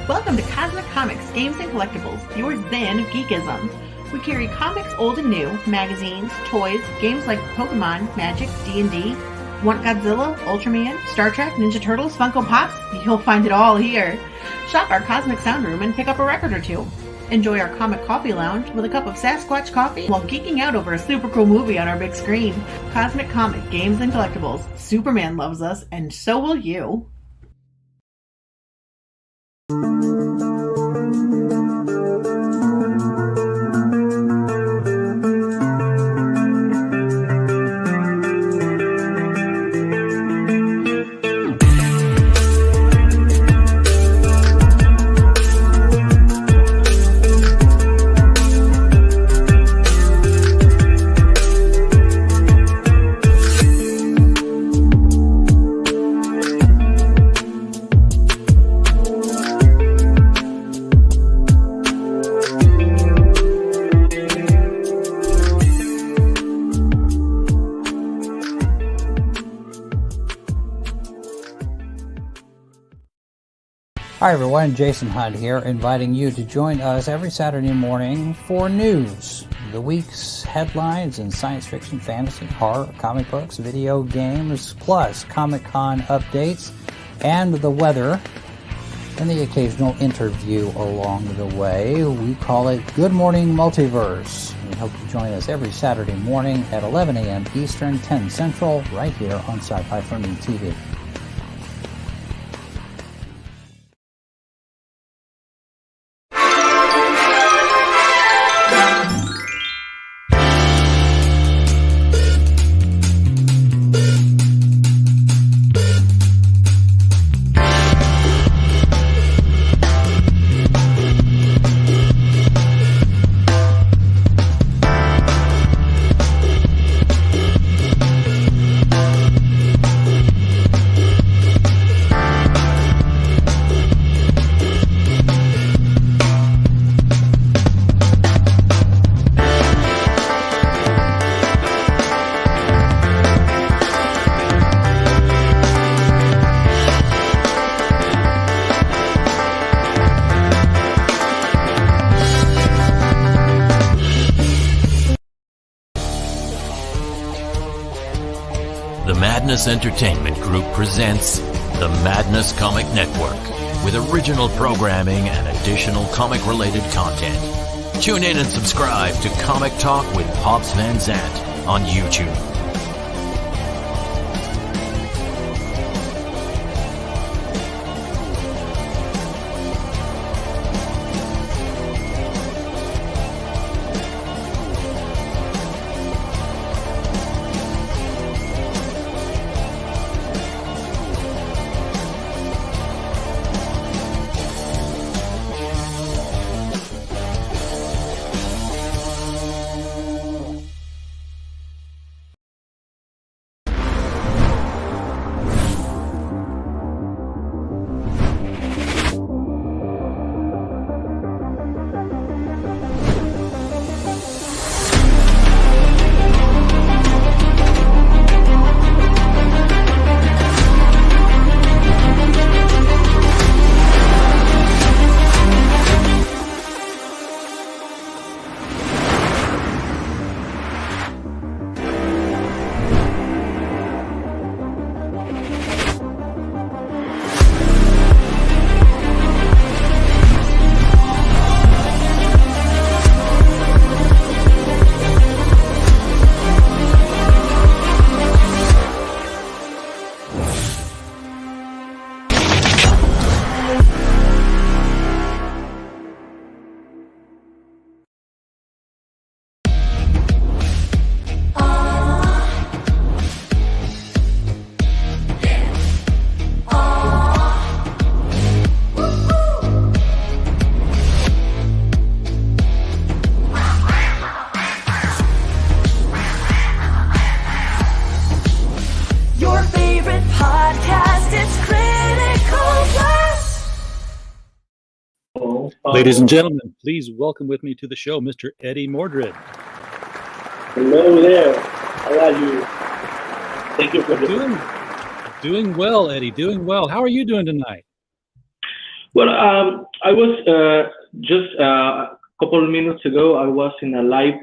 Welcome to Cosmic Comics, Games and Collectibles, your zen of geekism. We carry comics old and new, magazines, toys, games like Pokemon, Magic, D&D. Want Godzilla, Ultraman, Star Trek, Ninja Turtles, Funko Pops? You'll find it all here. Shop our Cosmic Sound Room and pick up a record or two. Enjoy our Comic Coffee Lounge with a cup of Sasquatch coffee while geeking out over a super cool movie on our big screen. Cosmic Comic, Games and Collectibles. Superman loves us, and so will you. Hi everyone, Jason Hunt here, inviting you to join us every Saturday morning for news. The week's headlines in science fiction, fantasy, horror, comic books, video games, plus Comic-Con updates and the weather, and the occasional interview along the way. We call it Good Morning Multiverse. We hope you join us every Saturday morning at 11 a.m. Eastern, 10 Central, right here on Sci-Fi for Me TV. Entertainment Group presents the Madness Comic Network with original programming and additional comic-related content. Tune in and subscribe to Comic Talk with Pops Van Zant on YouTube. Ladies and gentlemen, please welcome with me to the show, Mr. Eddie Mordred. Hello there. How are you? Thank you for Doing well, Eddie. Doing well. How are you doing tonight? Well, I was just a couple of minutes ago. I was in a live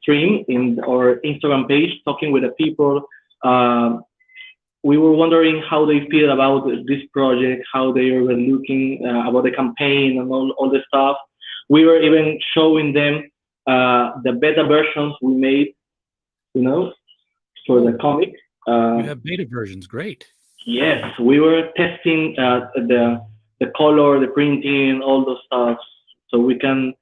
stream in our Instagram page talking with the people. Uh, we were wondering how they feel about this project, how they were looking about the campaign and all the stuff. We were even showing them the beta versions we made, you know, for the comic. You have beta versions. Great. Yes, we were testing the color, the printing, all those stuff, so we can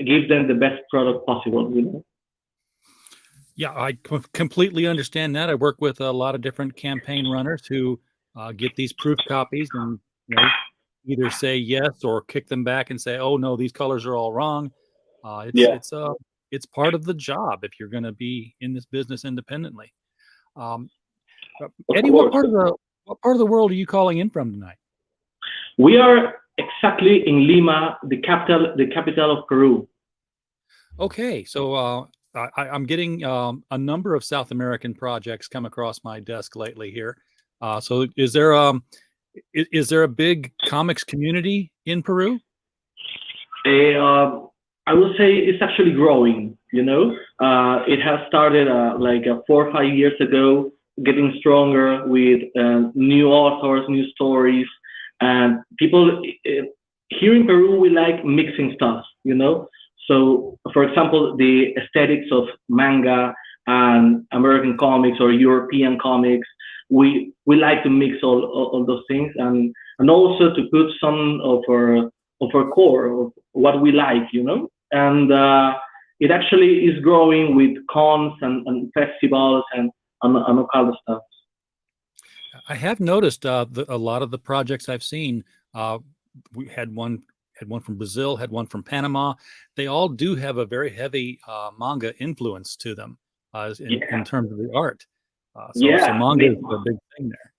give them the best product possible. Yeah, I completely understand that. I work with a lot of different campaign runners who get these proof copies and either say yes or kick them back and say, "Oh no, these colors are all wrong." It's Yeah, it's it's part of the job if you're going to be in this business independently. Um, of Eddie, course. what part of the world are you calling in from tonight? We are exactly in Lima, the capital of Peru. Okay, so I'm getting a number of South American projects come across my desk lately here. So is there a big comics community in Peru? Uh, I would say it's actually growing. It has started like 4 or 5 years ago, getting stronger with new authors, new stories, and people here in Peru. We like mixing stuff. So, for example, the aesthetics of manga and American comics or European comics, we like to mix all those things, and also to put some of our core of what we like. And it actually is growing with cons and festivals and all kind of stuff. I have noticed a lot of the projects I've seen. We had one from Brazil, had one from Panama. They all do have a very heavy manga influence to them in Yeah, terms of the art. So yeah. I manga is mean, a big thing there.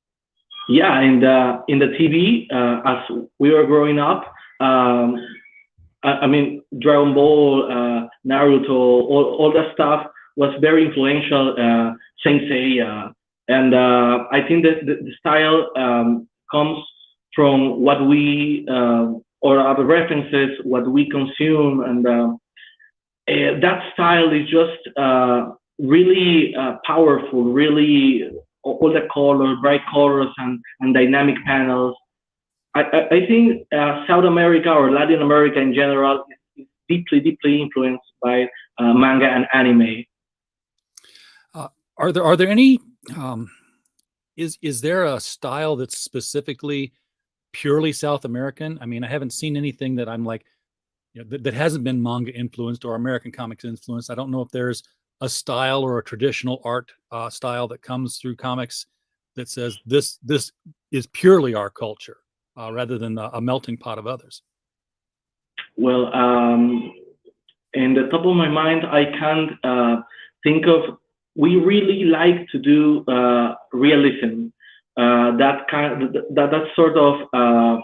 yeah, and in the TV, as we were growing up, I mean, Dragon Ball, Naruto, all that stuff was very influential. Saint Seiya, and I think that the style comes from what we or other references, what we consume, and that style is just really powerful. Really, all the colors, bright colors, and dynamic panels. I think South America or Latin America in general is deeply, deeply influenced by manga and anime. Uh, are there any um, is there a style that's specifically purely South American? I mean, I haven't seen anything that I'm like, that hasn't been manga influenced or American comics influenced. I don't know if there's a style or a traditional art style that comes through comics that says this is purely our culture rather than a melting pot of others. Well, in the top of my mind, I can't think of. We really like to do realism. That sort of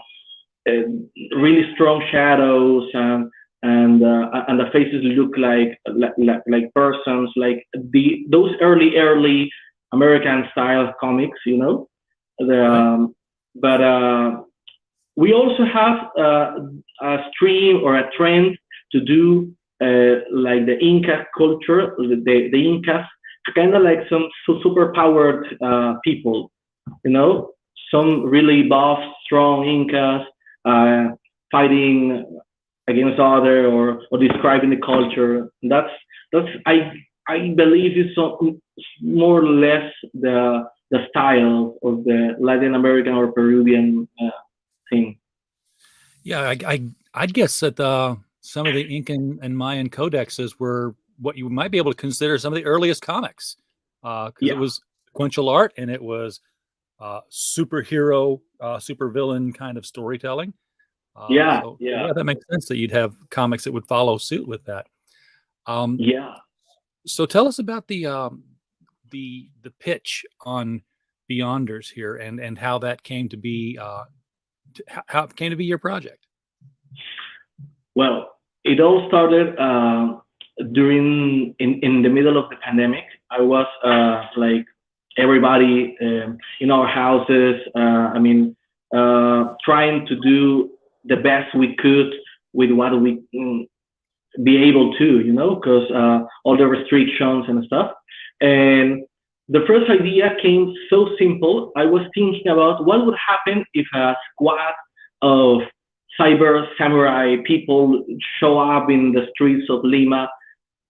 really strong shadows and the faces look like persons, like those early American style comics. The, Right. but we also have a stream or a trend to do like the Inca culture, the Incas, kind of like some super powered people, you know, some really buff, strong Incas uh, fighting against other or describing the culture. That's I believe is more or less the style of the Latin American or Peruvian thing. Yeah, I'd guess that some of the Incan and Mayan codexes were what you might be able to consider some of the earliest comics, because it Yeah, was sequential art and it was superhero, supervillain kind of storytelling. yeah, So yeah, yeah, that makes sense that you'd have comics that would follow suit with that. Um, yeah. so tell us about the pitch on Beyonders here and how that came to be, how it came to be your project. Well, it all started during in the middle of the pandemic. I was like everybody in our houses. I mean, trying to do the best we could with what we be able to, because all the restrictions and stuff. And the first idea came so simple. I was thinking about what would happen if a squad of cyber samurai people show up in the streets of Lima.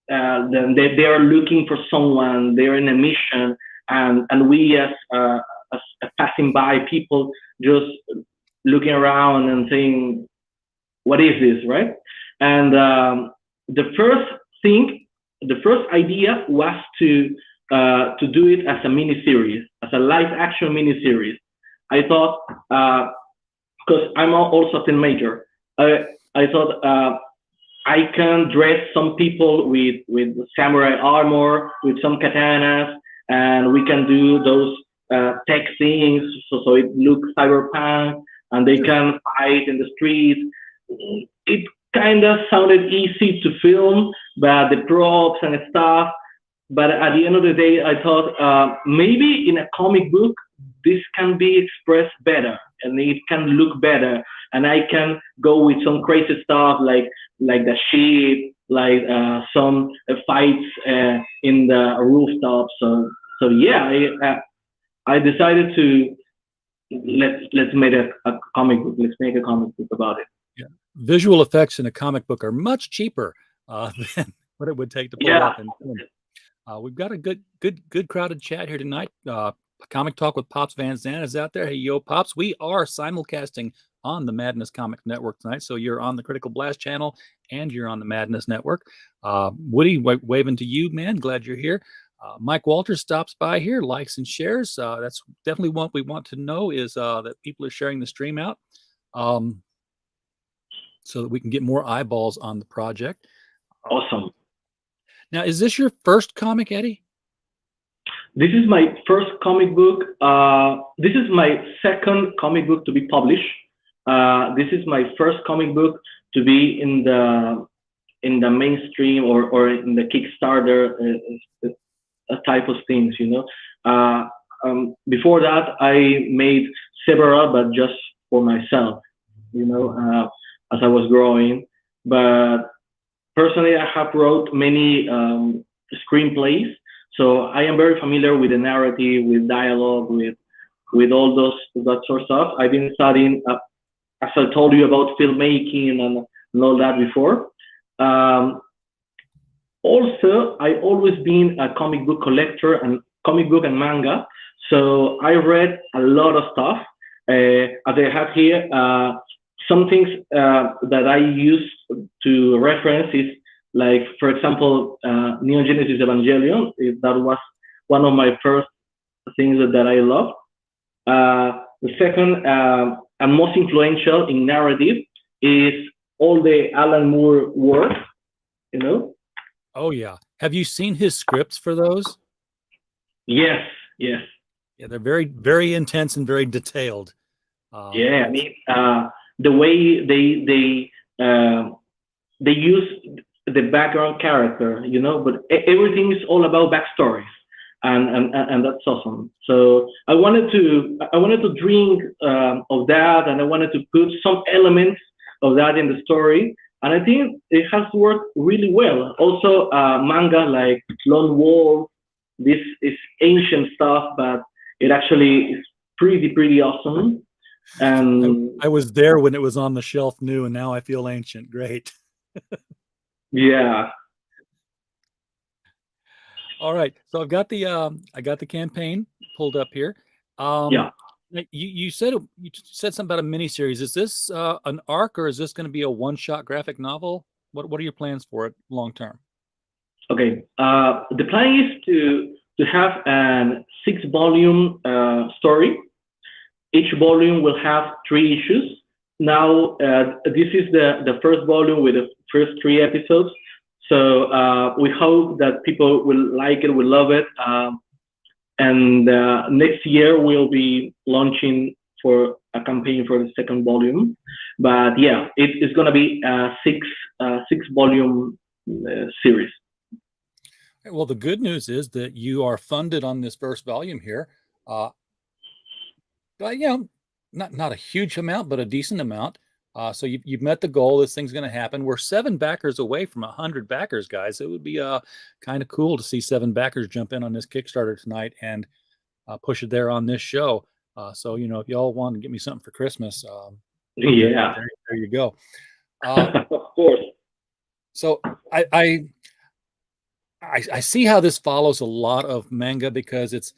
Then they are looking for someone. They're in a mission, and we as passing by people just looking around and saying, "What is this?" Right? And the first idea was to do it as a mini series, as a live action mini series. I thought, because I'm also a filmmaker, I thought I can dress some people with samurai armor, with some katanas, and we can do those tech things so it looks cyberpunk, and they can fight in the streets. It kind of sounded easy to film, but the props and stuff. But at the end of the day, I thought maybe in a comic book, this can be expressed better and it can look better. And I can go with some crazy stuff like the ship, like some fights in the rooftops. So yeah, I decided to let's make a comic book. Let's make a comic book about it. Yeah. Visual effects in a comic book are much cheaper than what it would take to pull off in film. We've got a good crowded chat here tonight. Comic Talk with Pops Van Zandt is out there. Hey, yo, Pops. We are simulcasting on the Madness Comic Network tonight. So you're on the Critical Blast channel and you're on the Madness Network. Woody, waving to you, man. Glad you're here. Mike Walters stops by here, likes and shares. That's definitely what we want to know is that people are sharing the stream out so that we can get more eyeballs on the project. Awesome. Now, is this your first comic, Eddie? This is my first comic book. This is my second comic book to be published. This is my first comic book to be in the mainstream or in the Kickstarter type of things. Before that, I made several, but just for myself. As I was growing. But personally, I have wrote many screenplays. So I am very familiar with the narrative, with dialogue, with all that sort of stuff. I've been studying, as I told you, about filmmaking and all that before. Also, I've always been a comic book collector and comic book and manga. So I read a lot of stuff. As I have here, some things that I use to reference is, like, for example, Neon Genesis Evangelion. That was one of my first things that I love. The second and most influential in narrative is all the Alan Moore work, Oh, yeah. Have you seen his scripts for those? Yes. Yeah, they're very, very intense and very detailed. Yeah, I mean, the way they use the background character, but everything is all about backstories, and that's awesome. So I wanted to drink of that, and I wanted to put some elements of that in the story, and I think it has worked really well. Also, manga like Lone Wolf, this is ancient stuff, but it actually is pretty awesome. And I was there when it was on the shelf new, and now I feel ancient. Great. Yeah. All right. So I got the campaign pulled up here. Yeah. You said something about a miniseries. Is this an arc, or is this going to be a one-shot graphic novel? What are your plans for it long term? Okay. The plan is to have a 6-volume story. Each volume will have 3 issues. Now, this is the first volume with the first 3 episodes. So we hope that people will like it, will love it. And next year, we'll be launching for a campaign for the second volume. But yeah, it's going to be a 6-volume series. Well, the good news is that you are funded on this first volume here. But not a huge amount, but a decent amount. So you've met the goal. This thing's going to happen. We're 7 backers away from 100 backers, guys. It would be kind of cool to see 7 backers jump in on this Kickstarter tonight and push it there on this show. So if y'all want to get me something for Christmas, Yeah. there you go. Of course. So I see how this follows a lot of manga because it's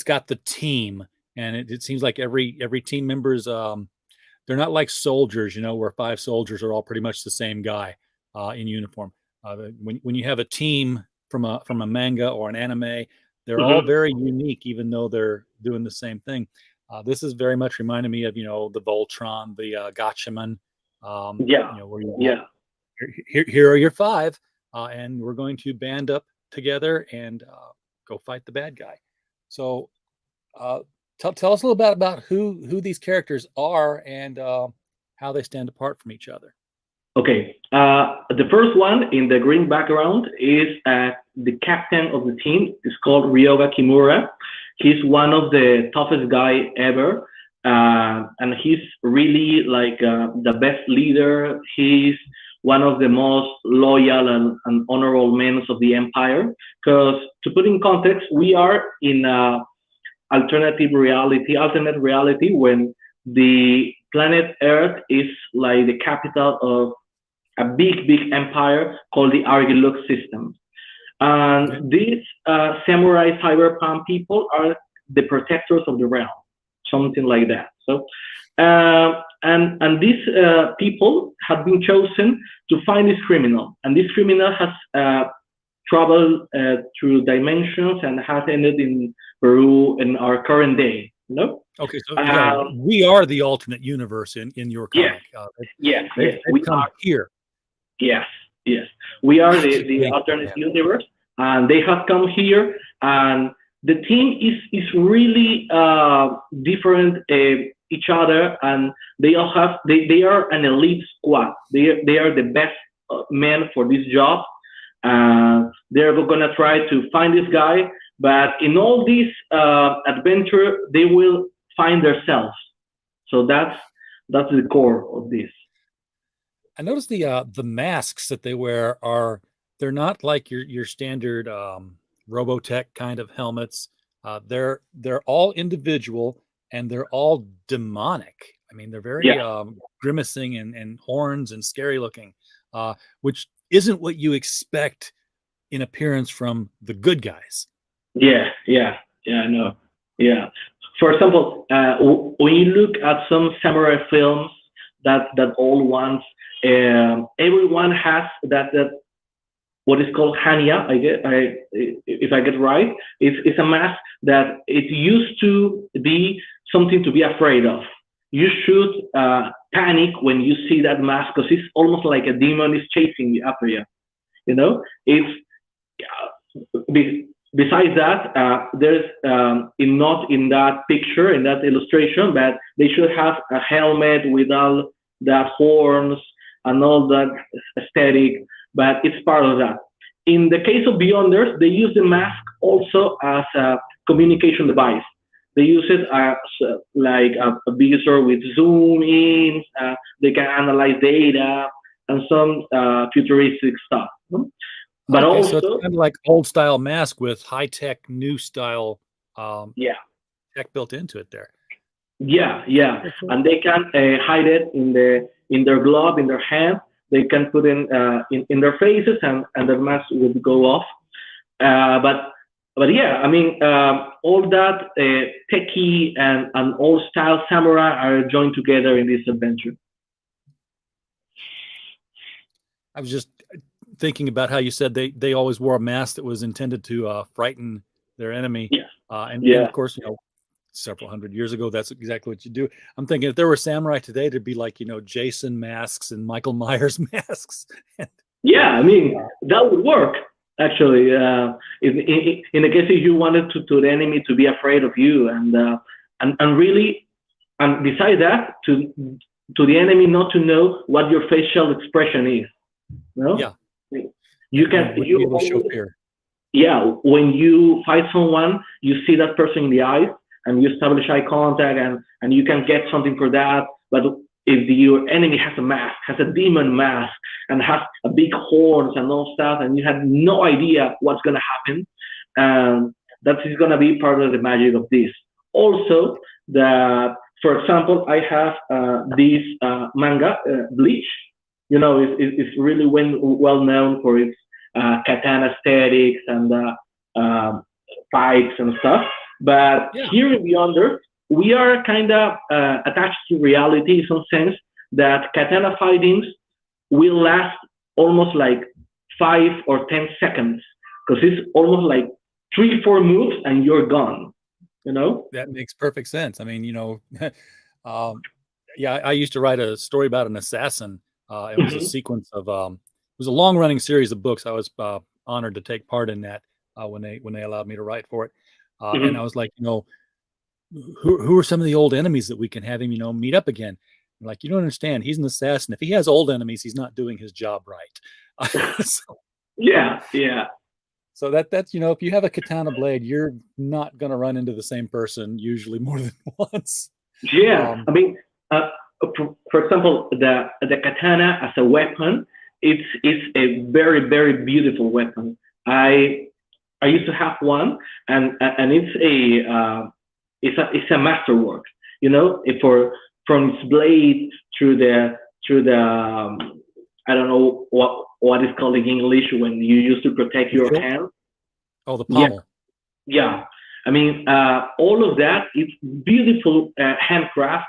got the team, and it seems like every team members they're not like soldiers, where 5 soldiers are all pretty much the same guy in uniform. When you have a team from a manga or an anime, they're all very unique, even though they're doing the same thing. This is very much reminding me of the Voltron, the Gatchaman. Here are your 5, and we're going to band up together and go fight the bad guy. So tell us a little bit about who these characters are and how they stand apart from each other. Okay. The first one in the green background is the captain of the team. It's called Ryoga Kimura. He's one of the toughest guy ever. And he's really like the best leader. He's one of the most loyal and honorable men of the empire. Because to put in context, we are in alternate reality when the planet Earth is like the capital of a big empire called the Argilux system. And these samurai cyberpunk people are the protectors of the realm, something like that. So, and these people have been chosen to find this criminal, and this criminal has traveled through dimensions and has ended in Peru in our current day. Okay, so we are the alternate universe in your comic. Yes, we come here. Yes. We are the alternate universe, and they have come here, and the team is really different each other, and they are an elite squad. They are the best men for this job. They're gonna try to find this guy, but in all this adventure, they will find themselves. So that's the core of this. I noticed the masks that they wear they're not like your standard Robotech kind of helmets. They're all individual, and they're all demonic. I mean, they're very grimacing and horns and scary looking, which isn't what you expect in appearance from the good guys. Yeah, I know. Yeah. For example, when you look at some samurai films, that old ones, everyone has that what is called hania. If I get right, it's a mask that it used to be something to be afraid of. You should panic when you see that mask, because it's almost like a demon is chasing you after you. It's besides that, there's not in that picture, in that illustration, but they should have a helmet with all the horns and all that aesthetic, but it's part of that. In the case of Beyonders, they use the mask also as a communication device. They use it as like a visor with zoom in. They can analyze data and some futuristic stuff. But okay, also, so it's kind of like old style mask with high tech, new style tech built into it there. Yeah, and they can hide it in their glove, in their hand. They can put in their faces, and the mask will go off. But yeah, I mean, all that techie and old style samurai are joined together in this adventure. I was just thinking about how you said they always wore a mask that was intended to frighten their enemy. And of course, several hundred years ago, that's exactly what you do. I'm thinking if there were samurai today, there'd be like, Jason masks and Michael Myers masks. Yeah, I mean, that would work, actually. In the case if you wanted to the enemy to be afraid of you, and really, and besides that, to the enemy not to know what your facial expression is. Yeah. You can be able to show fear. Yeah, when you fight someone, you see that person in the eyes, and you establish eye contact, and you can get something for that. But if your enemy has a mask, has a demon mask, and has a big horns and all stuff, and you have no idea what's gonna happen, that is gonna be part of the magic of this. Also, for example, I have this manga, Bleach. You know, it's really well known for its katana aesthetics and fights and stuff. But here in Beyonder, we are kind of attached to reality in some sense that katana fightings will last almost like 5 or 10 seconds because it's almost like 3-4 moves and you're gone. You know? That makes perfect sense. I mean, I used to write a story about an assassin. It was a sequence of it was a long running series of books. I was honored to take part in that when they allowed me to write for it. And I was like, who are some of the old enemies that we can have him, meet up again? I'm like, you don't understand. He's an assassin. If he has old enemies, he's not doing his job right. Yeah. So that's if you have a katana blade, you're not going to run into the same person usually more than once. Yeah, I mean, for example, the katana as a weapon, it's a very, very beautiful weapon. I used to have one, and it's a masterwork. From its blade through the I don't know what is called in English when you use to protect your hand. Oh, the pommel. Yeah. I mean, all of that is beautiful handcraft,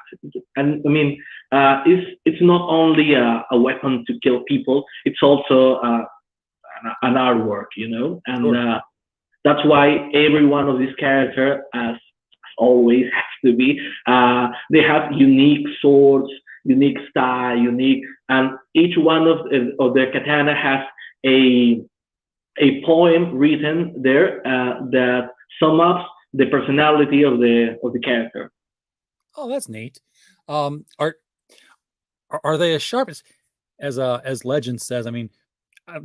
and I mean, it's not only a weapon to kill people; it's also an artwork, and Sure. That's why every one of these characters, as always, has to be. They have unique swords, unique style, and each one of the katana has a poem written there that sum up the personality of the character. Oh, that's neat. Are they as sharp as legend says? I mean,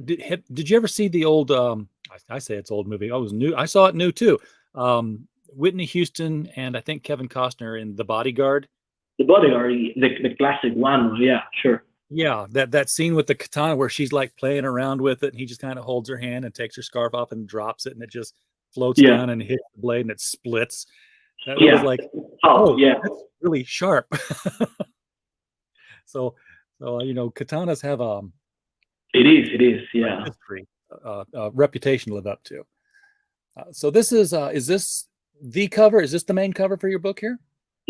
did you ever see the old? I say it's old movie. Oh, it was new. I saw it new too. Whitney Houston and I think Kevin Costner in The Bodyguard. The Bodyguard, the classic one. Yeah, sure. Yeah, that scene with the katana where she's like playing around with it, and he just kind of holds her hand and takes her scarf off and drops it, and it just floats down and hits the blade and it splits. That was like, that's really sharp. So katanas have it is, yeah, history, reputation to live up to. So this is this the cover? Is this the main cover for your book here?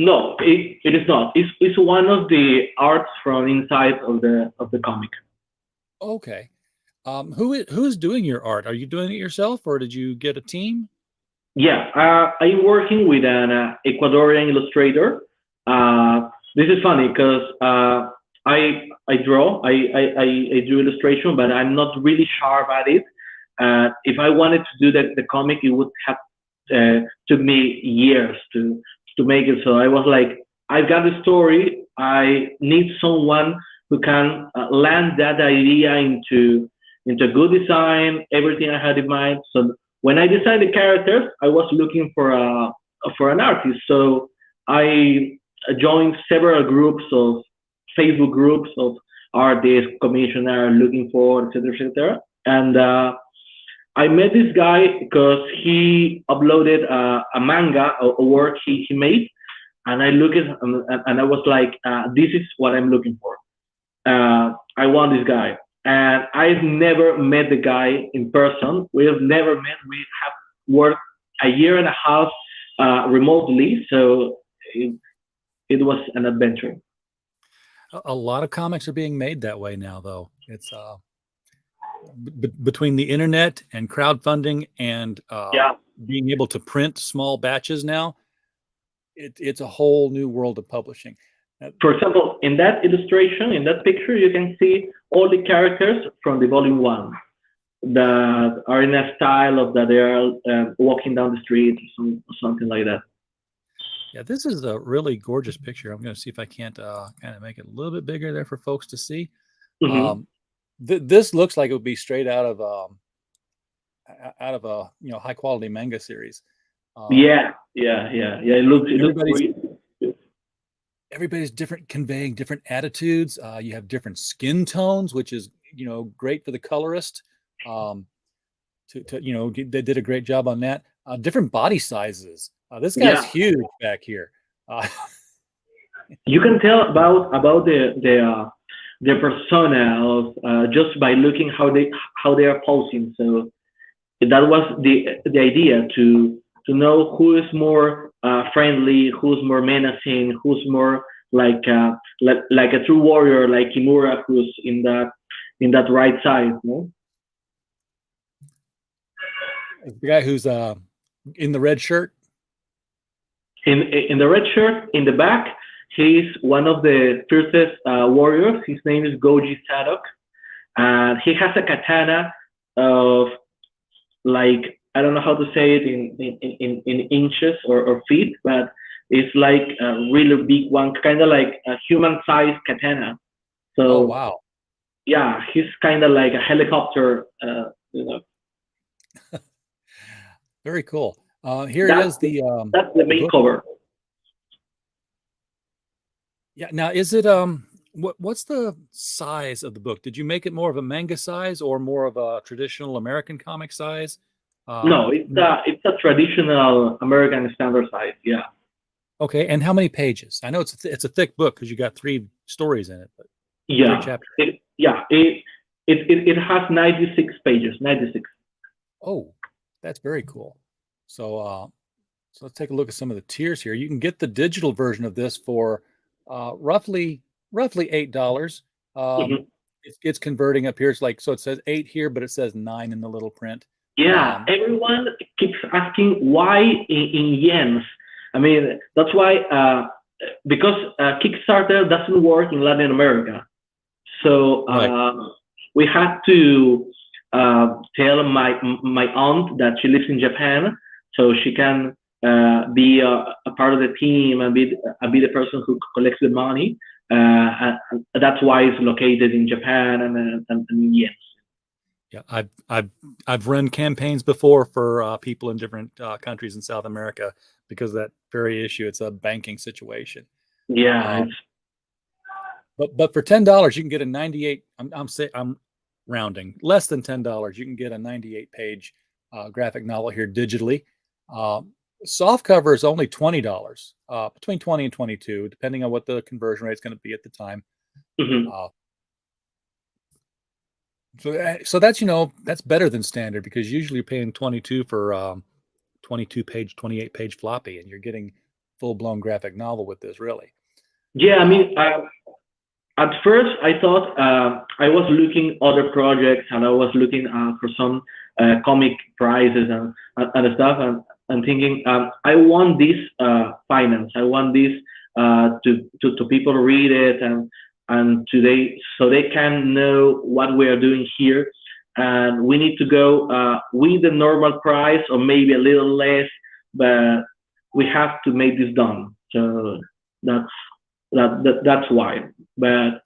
No, it is not. It's one of the arts from inside of the comic. Okay. Who's doing your art? Are you doing it yourself, or did you get a team? Yeah, I'm working with an Ecuadorian illustrator. This is funny because I draw, I do illustration, but I'm not really sharp at it. If I wanted to do the comic, it would have took me years to make it. So I was like, I've got a story. I need someone who can land that idea into good design, everything I had in mind. So when I designed the characters, I was looking for an artist. So I joined several groups of Facebook groups of artists, commissioner looking for, etc., etc. And I met this guy because he uploaded a manga, a work he made, and I looked at and I was like, this is what I'm looking for. I want this guy. And I've never met the guy in person. We have never met. We have worked a year and a half remotely, so it was an adventure. A lot of comics are being made that way now, though. It's between the internet and crowdfunding and being able to print small batches now. It's a whole new world of publishing. For example, in that illustration, in that picture, you can see all the characters from the volume 1 that are in a style of that they are walking down the street or something like that. Yeah, this is a really gorgeous picture. I'm going to see if I can't kind of make it a little bit bigger there for folks to see. Mm-hmm. This looks like it would be straight out of a high quality manga series. Yeah, yeah, yeah, yeah. It looks Everybody's great. everybody's different, conveying different attitudes. You have different skin tones, which is great for the colorist. Um, they did a great job on that. Different body sizes. This guy's Yeah, huge back here. Uh, you can tell about the persona of just by looking how they are posing. So that was the idea to know who is more friendly, who's more menacing, who's more like a true warrior, like Kimura, who's in that right side. No? the guy who's in the red shirt. In the red shirt in the back, he's one of the fiercest warriors. His name is Goji Sadok, and he has a katana of like I don't know how to say it in inches or feet, but it's like a really big one, kind of like a human-sized katana. Oh So wow, yeah, he's kind of like a helicopter. You know, very cool. Here that's is that's the the main book. cover. Yeah. Now, is it what's the size of the book? Did you make it more of a manga size or more of a traditional American comic size? No, No. it's a traditional American standard size. Yeah, Okay, and how many pages? I know it's a thick book because you got 3 stories in it, but 3 yeah, chapters. it has 96 pages. 96. Oh, that's very cool. So let's take a look at some of the tiers here. You can get the digital version of this for roughly $8. Um, Mhm. it's converting up here. It's like, so it says 8 here, but it says 9 in the little print. Yeah, Um, everyone keeps asking why in yens. I mean, that's why because Kickstarter doesn't work in Latin America. So right. we had to tell my aunt that she lives in Japan, so she can be a part of the team and be the person who collects the money. And that's why it's located in Japan and yes. Yeah, I've run campaigns before for people in different countries in South America because of that very issue. It's a banking situation. Yeah, Um, but for $10, you can get a 98. I'm rounding less than $10. You can get a 98-page graphic novel here digitally. Soft cover is only $20, between 20 and 22, depending on what the conversion rate is going to be at the time. mhm. Uh, so that's better than standard because usually you're paying 22 for 22-page, 28-page floppy, and you're getting full-blown graphic novel with this. Really, Yeah, I uh, mean, at first I thought I was looking other projects and I was looking for some comic prizes and stuff and thinking I want this finance. I want this to people read it and today so they can know what we are doing here. And we need to go with the normal price or maybe a little less, but we have to make this done. So that's that's why. But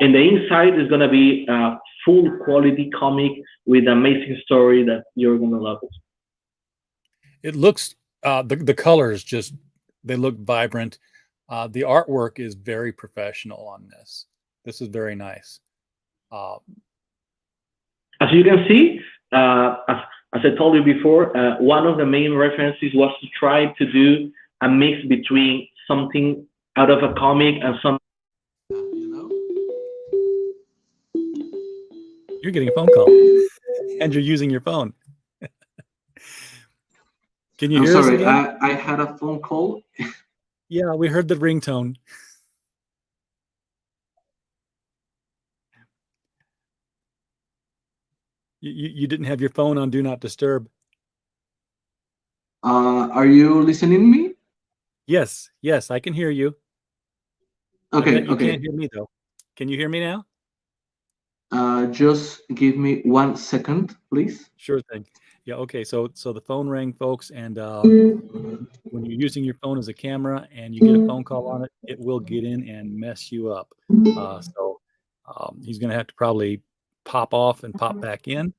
in the inside is gonna be a full quality comic with amazing story that you're gonna love it. it looks the colors just they look vibrant. The artwork is very professional on this. This is very nice. Uh, As you can see, as I told you before, one of the main references was to try to do a mix between something out of a comic and some. you're getting a phone call, and you're using your phone. Can you I'm hear us sorry, again? I had a phone call. Yeah, we heard the ringtone. You didn't have your phone on Do Not Disturb. Are you listening me? Yes, I can hear you. I Okay, bet you okay. can't hear me though. Can you hear me now? Just give me 1 second, please. Sure thing. Yeah, okay. So the phone rang, folks, and when you're using your phone as a camera and you get a phone call on it, it will get in and mess you up. He's going to have to probably pop off and pop back in.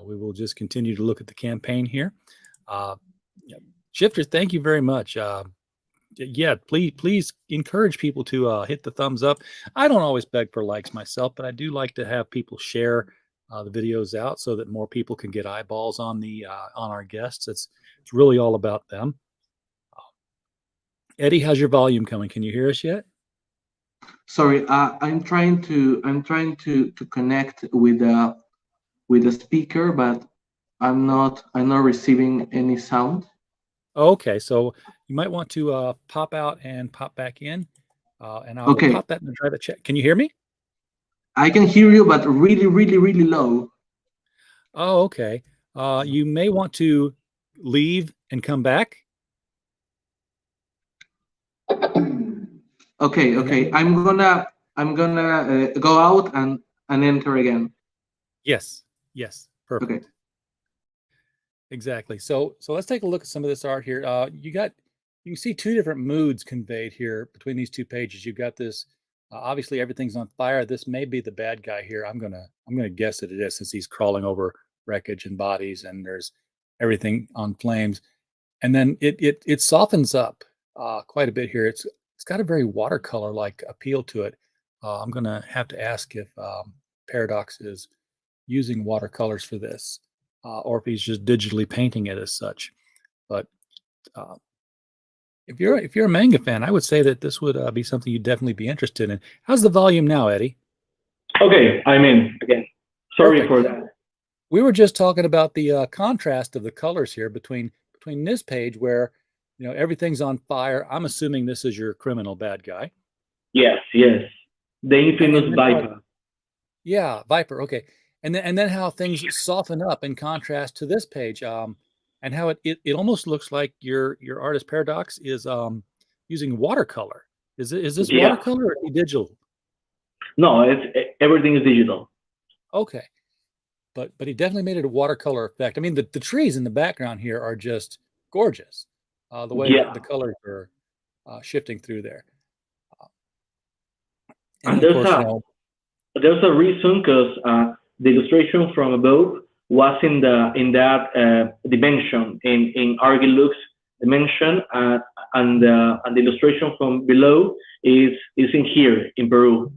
We will just continue to look at the campaign here. Uh, yeah, Shifter, thank you very much. Yeah, please encourage people to hit the thumbs up. I don't always beg for likes myself, but I do like to have people share the videos out so that more people can get eyeballs on on our guests. It's really all about them. Eddie, how's your volume coming? Can you hear us yet? Sorry, I'm trying to connect with the speaker, but I'm not receiving any sound. Okay, so you might want to pop out and pop back in, and I will Okay, pop that in the private chat. Can you hear me? I can hear you, but really, really, really low. Oh, okay. You may want to leave and come back. Okay, And okay. then, I'm gonna go out and enter again. yes, perfect. Okay. Exactly. So let's take a look at some of this art here. You can see two different moods conveyed here between these two pages. You've got this obviously everything's on fire. This may be the bad guy here. I'm gonna guess that it is, since he's crawling over wreckage and bodies and there's everything on flames. And then it softens up quite a bit here. It's got a very watercolor like appeal to it. I'm gonna have to ask if Paradox is using watercolors for this, or if he's just digitally painting it as such. But uh, if you're a manga fan, I would say that this would be something you'd definitely be interested in. How's the volume now, Eddie? Okay, I'm in again. Sorry Perfect. for that. We were just talking about the contrast of the colors here between this page where everything's on fire. I'm assuming this is your criminal bad guy. Yes, the infamous Viper. Yeah, Viper. Okay, and then how things soften up in contrast to this page, and how it almost looks like your artist Paradox is using watercolor. Is this Yeah. watercolor or digital? No, everything is digital. Okay, but he definitely made it a watercolor effect. I mean, the trees in the background here are just gorgeous. The way the colors are shifting through there. And of course, there's a reason, because the illustration from above was in that dimension, in Argilux dimension, and the illustration from below is in here in Peru.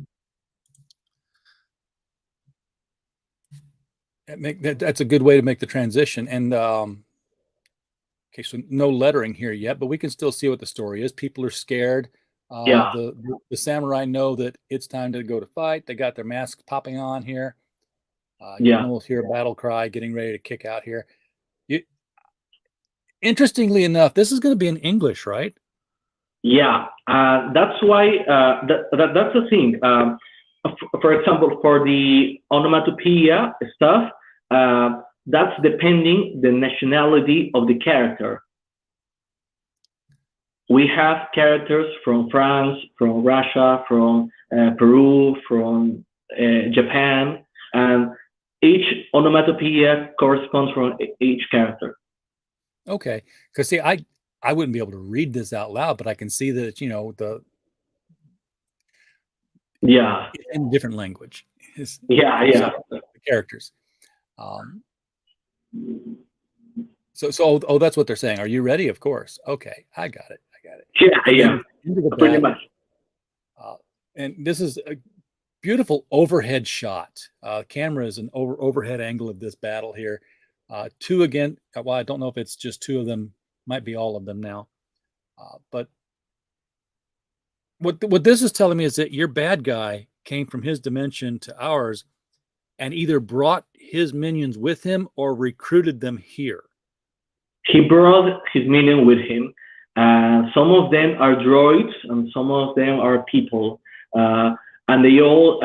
That's a good way to make the transition. And okay, so no lettering here yet, but we can still see what the story is. People are scared. The samurai know that it's time to go to fight. They got their masks popping on here. You can almost hear a battle cry getting ready to kick out here. Interestingly enough, this is going to be in English, right? Yeah, that's why that's the thing. For example, for the onomatopoeia stuff, that's depending the nationality of the character. We have characters from France, from Russia, from Peru, from Japan, and each onomatopoeia corresponds from each character. Okay, because see, I wouldn't be able to read this out loud, but I can see that in a different language. The characters. So that's what they're saying. Are you ready? Of course. Okay, I got it. Yeah. Pretty much. And this is a beautiful overhead shot. Camera is an overhead angle of this battle here. Two again. Well, I don't know if it's just two of them. Might be all of them now. But what this is telling me is that your bad guy came from his dimension to ours, and either brought his minions with him or recruited them here. He brought his minion with him. Some of them are droids, and some of them are people. And they all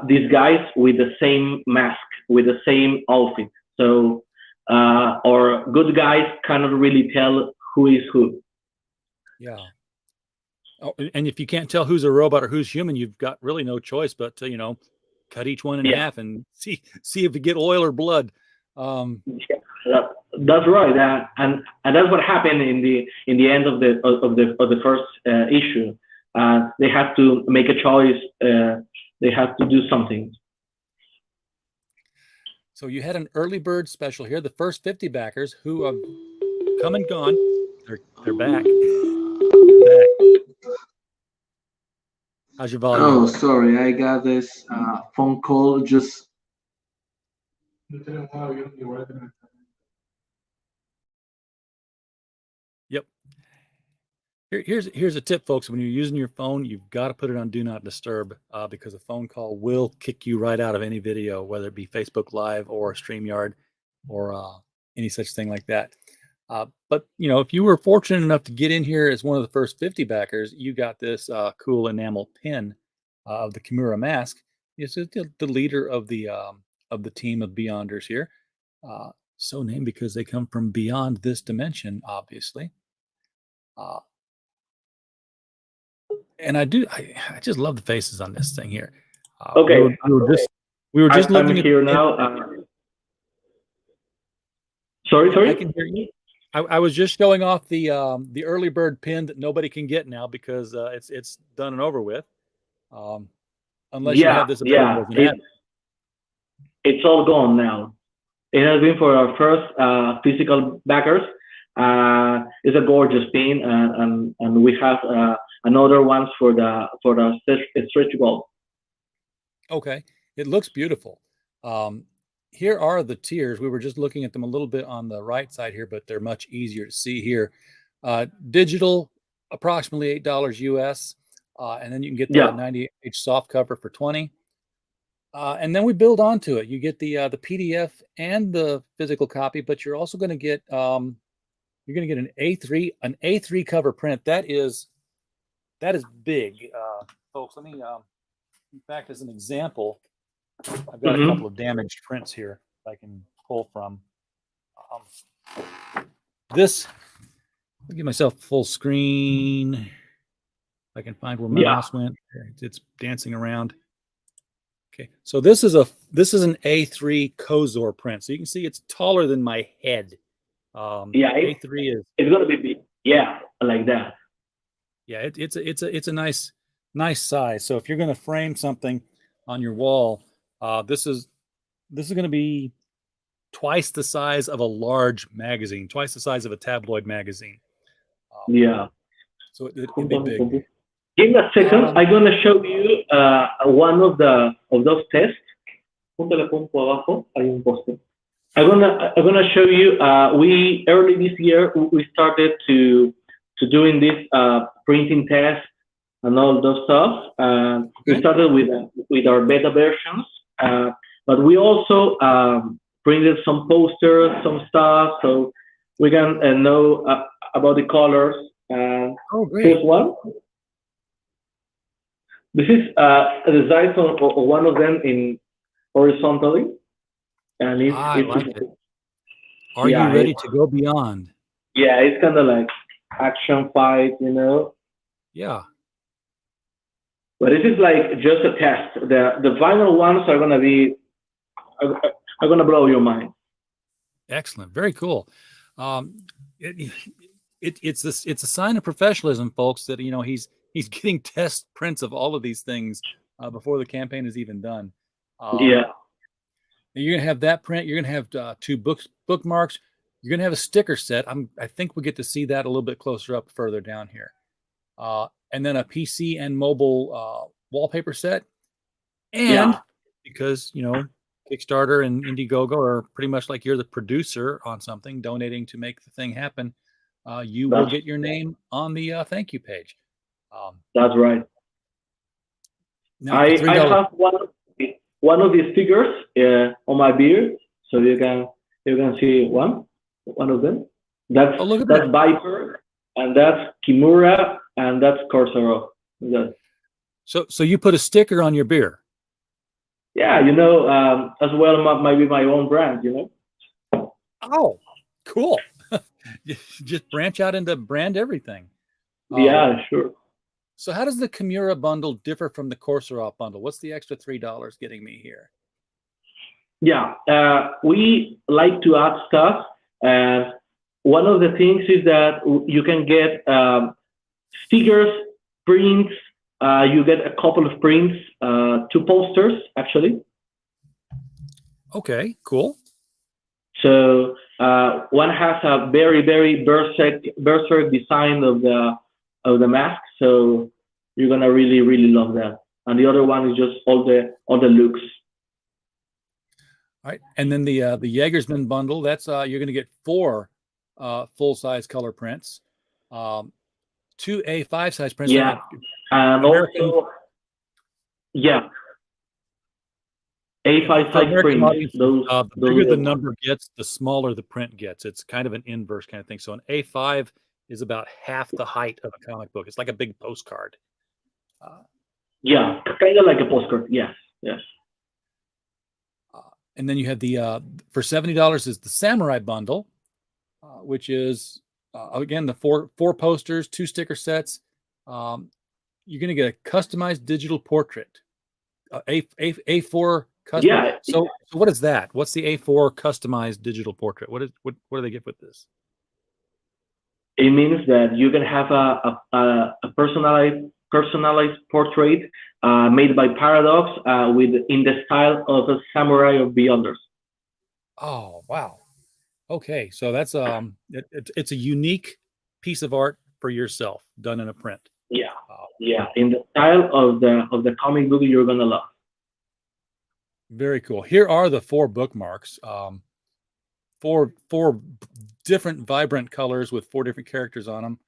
disguise with the same mask, with the same outfit. So our good guys cannot really tell who is who. Yeah. Oh, and if you can't tell who's a robot or who's human, you've got really no choice but to, cut each one in half and see if you get oil or blood. That's right, and that's what happened in the end of the first issue. They have to make a choice. They have to do something. So you had an early bird special here. The first 50 backers who have come and gone. They're They're back. They're back. How's your volume? Oh, sorry, I got this phone call just. Yep. Here's a tip, folks. When you're using your phone, you've got to put it on Do Not Disturb because a phone call will kick you right out of any video, whether it be Facebook Live or StreamYard or any such thing like that. But if you were fortunate enough to get in here as one of the first 50 backers, you got this cool enamel pin of the Kimura mask. It's the leader of the team of Beyonders here. So named because they come from beyond this dimension, obviously. And I just love the faces on this thing here. Okay. We were just looking I'm here at now. Sorry. I can hear you. I was just showing off the early bird pin that nobody can get now because it's done and over with. Unless you have this available as an add. It's all gone now. It has been for our first physical backers. It's a gorgeous pin, and we have another ones for the stretch goal. Okay, it looks beautiful. Here are the tiers. We were just looking at them a little bit on the right side here, but they're much easier to see here. Digital, approximately $8 US, and then you can get the 98-page soft cover for $20. And then we build onto it. You get the PDF and the physical copy, but you're also going to get an A3 cover print. That is big, folks. Let me, in fact, as an example, I've got a couple of damaged prints here I can pull from. I'll give myself full screen. If I can find where my mouse went. It's dancing around. Okay, so this is an A3 Kozor print. So you can see it's taller than my head. A3 is. It's gonna be big. Yeah, like that. Yeah, it's a nice size. So if you're going to frame something on your wall, this is going to be twice the size of a large magazine, twice the size of a tabloid magazine. So it'd be big. Give me a second. I'm going to show you one of those tests. I'm gonna show you. We early this year we started to doing this printing test and all those stuff. We started with our beta versions, but we also printed some posters, some stuff, so we can know about the colors. Great! Here's one. This is a design of one of them in horizontally, and I like it. Are you ready to go beyond? Yeah, it's kind of like action fight, Yeah. But this is like just a test. The final ones are gonna blow your mind. Excellent. Very cool. It's a sign of professionalism, folks, that he's getting test prints of all of these things before the campaign is even done. You're gonna have that print. You're gonna have two bookmarks. You're gonna have a sticker set. I think we get to see that a little bit closer up further down here. And then a PC and mobile wallpaper set. And because Kickstarter and Indiegogo are pretty much like you're the producer on something, donating to make the thing happen, you will get your name on the thank you page. That's right. Now, I have one of these stickers on my beard, so you can see one of them. That's Viper, and that's Kimura, and that's Korsarov. So you put a sticker on your beer? Yeah, as well might be my own brand, Oh, cool. Just branch out into brand everything. Yeah, sure. So how does the Kimura bundle differ from the Korsarov bundle? What's the extra $3 getting me here? Yeah, we like to add stuff. And one of the things is that you can get stickers, prints. You get a couple of prints, 2 posters, actually. Okay, cool. So one has a very berserk design of the mask. So you're gonna really love that. And the other one is just all the looks. All right, and then the Jägersman bundle. That's you're going to get 4 full-size color prints, 2 A5 size prints. Yeah, and American, also yeah, A5 for size American prints. audiences, the bigger the ones. number gets, the smaller the print gets. It's kind of an inverse kind of thing. So an A5 is about half the height of a comic book. It's like a big postcard. Yeah, kind of like a postcard. Yes. And then you have the for $70 is the Samurai bundle, which is again the four posters, 2 sticker sets. You're going to get a customized digital portrait, A4 custom. Yeah. So what is that? What's the A4 customized digital portrait? What do they get with this? It means that you can have a personalized portrait made by Paradox in the style of a samurai of Beyonders. Oh, wow. Okay, so that's it's a unique piece of art for yourself done in a print. Yeah, in the style of the comic book you're gonna love. Very cool. Here are the 4 bookmarks. Four different vibrant colors with 4 different characters on them.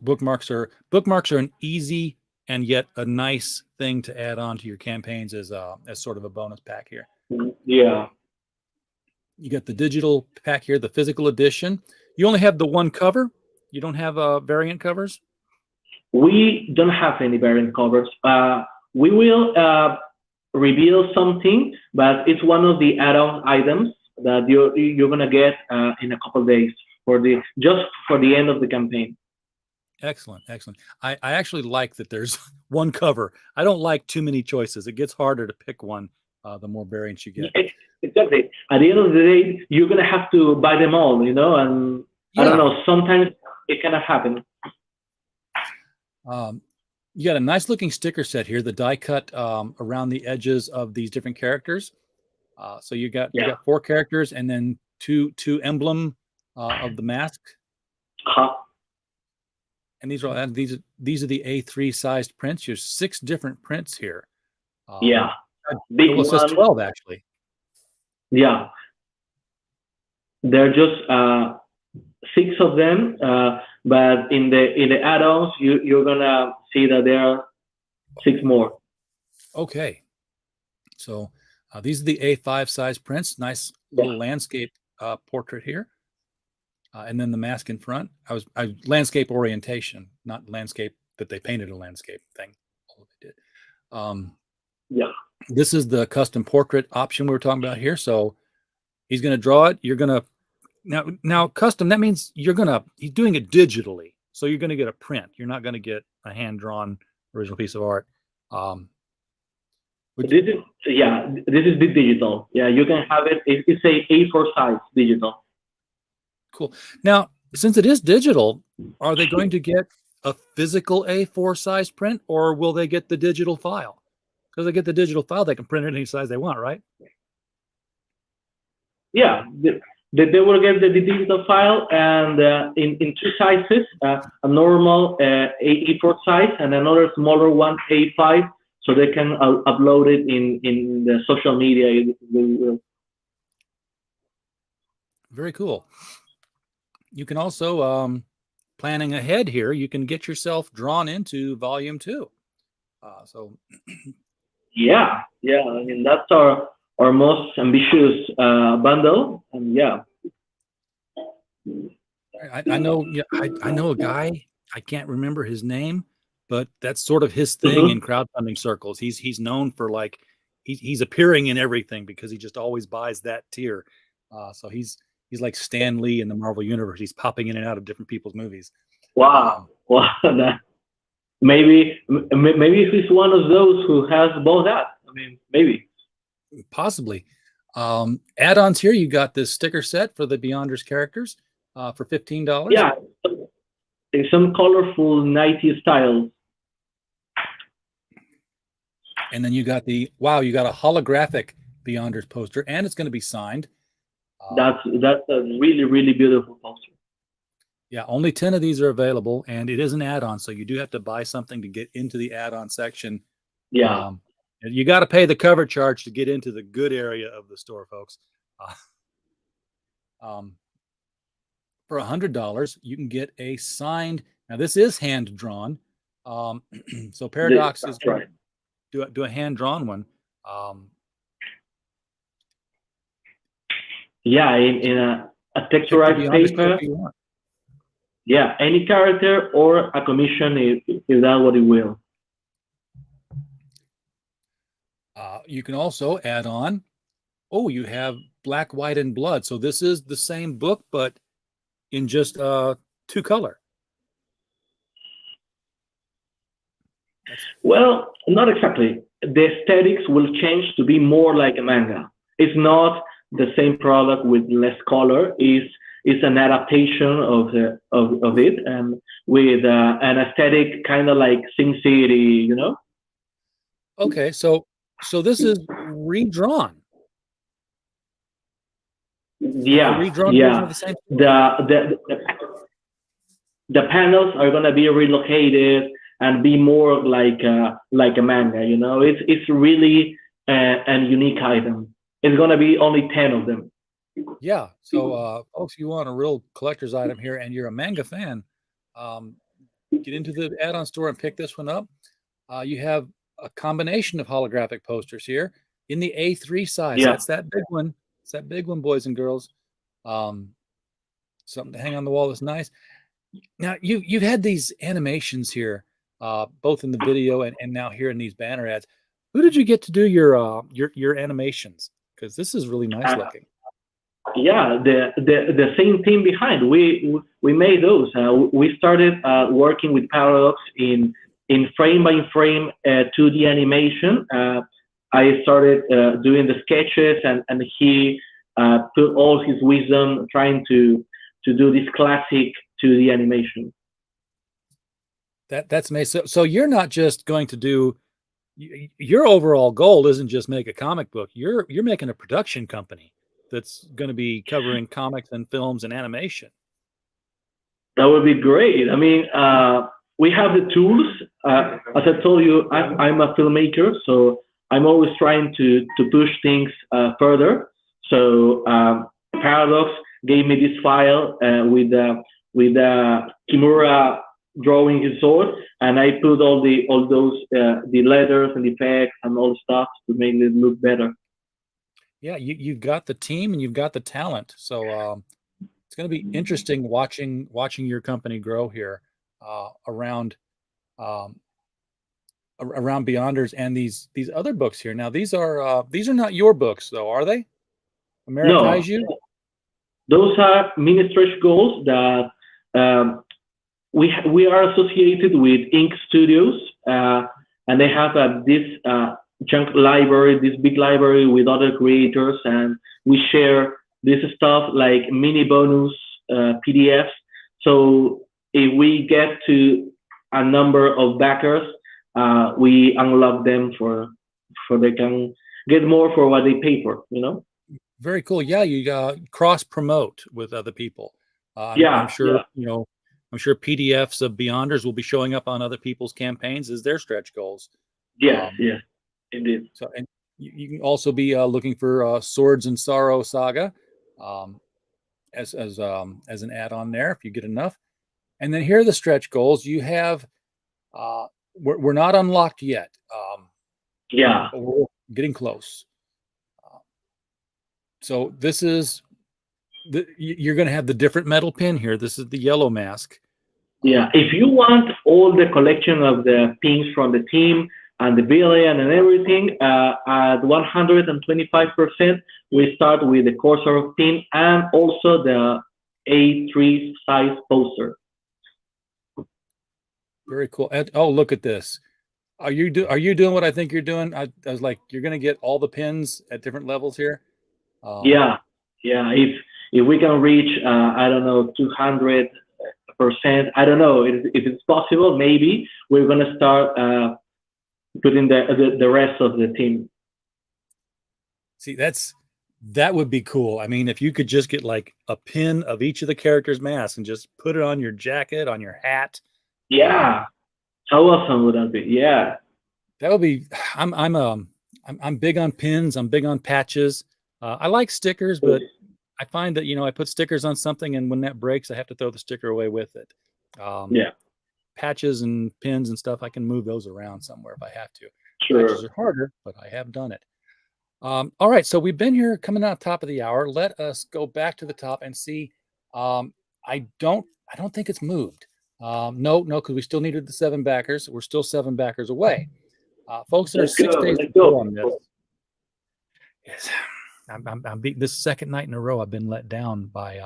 Bookmarks are an easy and yet a nice thing to add on to your campaigns as sort of a bonus pack here. Yeah. You got the digital pack here, the physical edition. You only have the 1 cover. You don't have variant covers. We don't have any variant covers. We will reveal something, but it's one of the add-on items that you're gonna get in a couple of days for the end of the campaign. Excellent. I actually like that there's 1 cover. I don't like too many choices. It gets harder to pick one the more variants you get. Exactly. At the end of the day, you're gonna have to buy them all, and yeah. I don't know, sometimes it cannot happen. You got a nice looking sticker set here, the die cut around the edges of these different characters. So you got 4 characters and then two emblem of the mask. And these are the A3 sized prints. There's 6 different prints here. Yeah, it says 12 actually. Yeah, they're just 6 of them, but in the add-ons, you're gonna see that there are 6 more. Okay, so these are the A5 size prints. Nice little landscape portrait here. And then the mask in front. I landscape orientation, not landscape that they painted a landscape thing. All they did. Yeah. This is the custom portrait option we were talking about here. So he's going to draw it. You're going to now custom. That means he's doing it digitally. So you're going to get a print. You're not going to get a hand drawn original piece of art. This is digital. Yeah, you can have it. It's a A4 size digital. Cool. Now, since it is digital, are they going to get a physical A4 size print, or will they get the digital file? Because they get the digital file, they can print it any size they want, right? Yeah, they will get the digital file, and in 2 sizes, a normal A4 size and another smaller one, A5, so they can upload it in the social media. Very cool. You can also, planning ahead here, you can get yourself drawn into volume 2. Yeah. I mean, that's our most ambitious bundle, and yeah. I know. Yeah, I know a guy. I can't remember his name, but that's sort of his thing in crowdfunding circles. He's known for he's appearing in everything because he just always buys that tier. So he's like Stan Lee in the Marvel Universe. He's popping in and out of different people's movies. Wow. Maybe he's one of those who has both that. I mean, maybe. Possibly. Add-ons here, you got this sticker set for the Beyonders characters for $15. Yeah, in some colorful 90s styles. And then you got you got a holographic Beyonders poster, and it's going to be signed. That's a really, really beautiful poster. Yeah, only 10 of these are available, and it is an add-on, so you do have to buy something to get into the add-on section. Yeah. You got to pay the cover charge to get into the good area of the store, folks. For $100, you can get a signed. Now, this is hand drawn, so Paradox is going to do a hand drawn one. Yeah, in a texturized paper. Yeah, any character or a commission if that's what it will. You can also add on. Oh, you have Black, White, and Blood. So this is the same book, but in just 2 color. Well, not exactly. The aesthetics will change to be more like a manga. It's not the same product with less color. It's an adaptation of it, and with an aesthetic kind of like Sin City, Okay, so this is redrawn. Yeah, redrawn yeah. of the same the panels are gonna be relocated and be more like a manga. It's really a unique item. It's gonna be only 10 of them. Yeah. So, folks, if you want a real collector's item here and you're a manga fan, get into the add-on store and pick this one up. You have a combination of holographic posters here in the A3 size. Yeah. That's that big one. It's that big one, boys and girls. Something to hang on the wall is nice. Now, you've had these animations here, both in the video and now here in these banner ads. Who did you get to do your animations? Because this is really nice looking. Yeah, the same team behind. We made those. We started working with Paradox in frame by frame 2D animation. I started doing the sketches, and he put all his wisdom trying to do this classic 2D animation. That's amazing. So you're not just going to do. Your overall goal isn't just make a comic book. You're making a production company that's going to be covering comics and films and animation. That would be great. I mean, we have the tools. As I told you, I'm a filmmaker, so I'm always trying to push things further. So Paradox gave me this file with Kimura drawing his sword, and I put all those the letters and the effects and all the stuff to make it look better. Yeah, you've got the team and you've got the talent, so it's going to be interesting watching your company grow here around Beyonders and these other books here. Now these are not your books though, are they? Ameritize You? Those are mini stretch goals that we are associated with Ink Studios, and they have this chunk library, this big library with other creators, and we share this stuff like mini bonus PDFs. So if we get to a number of backers, we unlock them for they can get more for what they pay for. Very cool. Yeah, you cross promote with other people. I'm sure I'm sure PDFs of Beyonders will be showing up on other people's campaigns as their stretch goals. Yes, indeed. So, and you can also be looking for Swords and Sorrow Saga as an add-on there if you get enough. And then here are the stretch goals. You have we're not unlocked yet. But we're getting close. So this is you're going to have the different metal pin here. This is the yellow mask. Yeah, if you want all the collection of the pins from the team and the villain and everything, at 125%, we start with the Corsair pin and also the A3 size poster. Very cool. And, oh, look at this. Are you doing what I think you're doing? I was like, you're going to get all the pins at different levels here. Yeah. If we can reach, I don't know, 200%, I don't know if it's possible. Maybe we're gonna start putting the rest of the team. See, that would be cool. I mean, if you could just get like a pin of each of the characters' masks and just put it on your jacket, on your hat. Yeah, how awesome would that be? Yeah, that would be. I'm big on pins. I'm big on patches. I like stickers, but I find that I put stickers on something, and when that breaks, I have to throw the sticker away with it. Yeah, Patches and pins and stuff, I can move those around somewhere if I have to. sure. Patches are harder, but I have done it. All right, so we've been here coming out top of the hour. Let us go back to the top and see. I don't think it's moved. No, because we still needed the 7 backers. We're still 7 backers away. Folks, there are 6 days to go on this. Yes, I'm beating this second night in a row. I've been let down by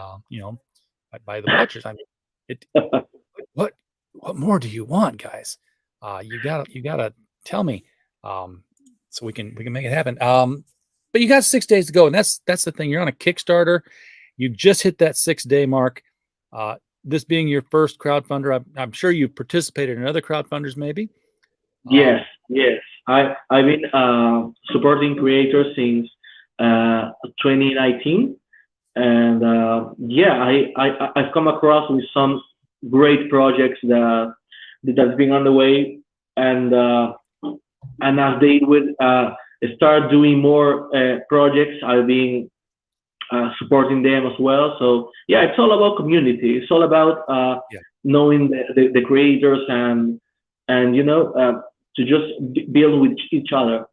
by the watchers. I mean, what more do you want, guys? You gotta tell me, so we can make it happen. But you got 6 days to go, and that's the thing. You're on a Kickstarter. You just hit that 6-day mark. This being your first crowdfunder, I'm sure you've participated in other crowdfunders, maybe. Yes. I've been supporting creators since 2019, and I've come across with some great projects that's been on the way, and as they would start doing more projects, I've been supporting them as well. So yeah, it's all about community. It's all about knowing the creators and to just build with each other.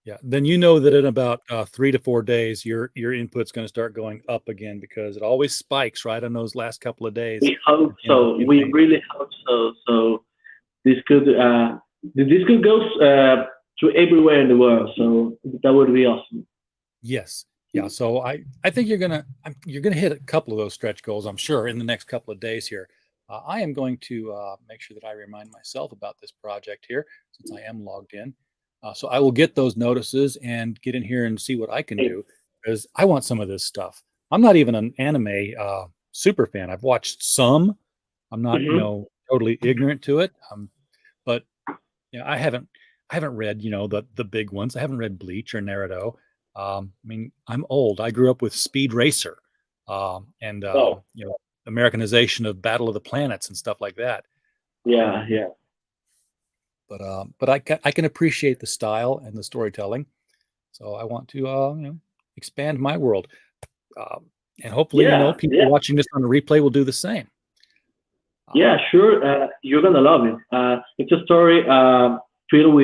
Yeah, then that in about 3 to 4 days, your input's going to start going up again, because it always spikes right on those last couple of days. We hope so. We really hope so. So this could go to everywhere in the world. So that would be awesome. Yes. Yeah. So I think you're gonna hit a couple of those stretch goals, I'm sure, in the next couple of days here. I am going to make sure that I remind myself about this project here, since I am logged in. So I will get those notices and get in here and see what I can do, because I want some of this stuff. I'm not even an anime super fan. I've watched some. I'm not totally ignorant to it. But I haven't read the big ones. I haven't read Bleach or Naruto. I mean, I'm old. I grew up with Speed Racer, and Americanization of Battle of the Planets and stuff like that. Yeah. But I can appreciate the style and the storytelling, so I want to expand my world, and hopefully people watching this on the replay will do the same. Yeah, sure. You're gonna love it. It's a story filled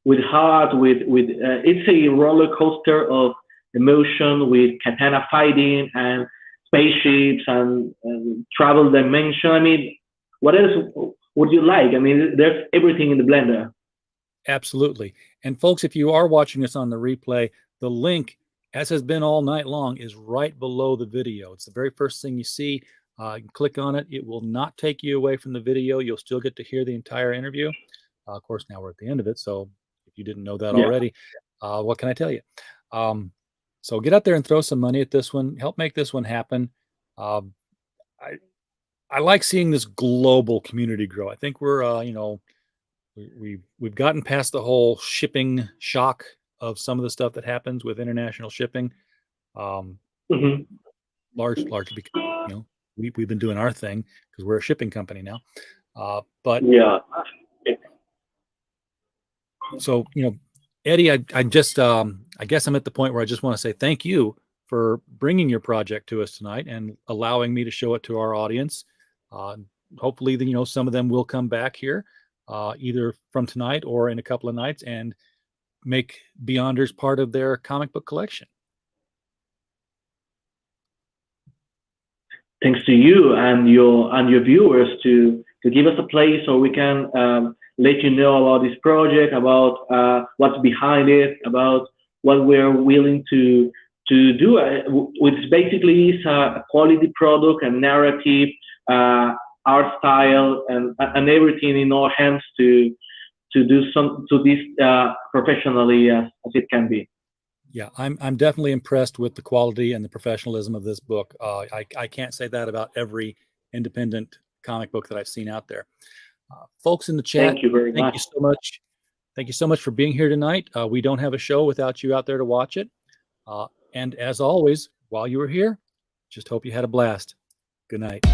with heart, with it's a roller coaster of emotion, with katana fighting and spaceships and travel dimension. I mean, what else would you like? I mean, there's everything in the blender. Absolutely. And folks, if you are watching this on the replay, the link, as has been all night long, is right below the video. It's the very first thing you see. You can click on it. It will not take you away from the video. You'll still get to hear the entire interview. Of course, now we're at the end of it, so if you didn't know that already, what can I tell you? So get out there and throw some money at this one. Help make this one happen. I like seeing this global community grow. I think we're, we've gotten past the whole shipping shock of some of the stuff that happens with international shipping. Largely because we've been doing our thing because we're a shipping company now. But so Eddie, I just I guess I'm at the point where I just want to say thank you for bringing your project to us tonight and allowing me to show it to our audience. Hopefully, some of them will come back here, either from tonight or in a couple of nights, and make Beyonders part of their comic book collection. Thanks to you and your viewers to give us a place so we can let you know about this project, about what's behind it, about what we're willing to do. Which basically is a quality product and narrative, art style, and everything in our hands to do this professionally as it can be. Yeah, I'm definitely impressed with the quality and the professionalism of this book. I can't say that about every independent comic book that I've seen out there. Folks in the chat, thank you very much. Thank you so much Thank you so much for being here tonight. We don't have a show without you out there to watch it. And as always, while you were here, just hope you had a blast. Good night.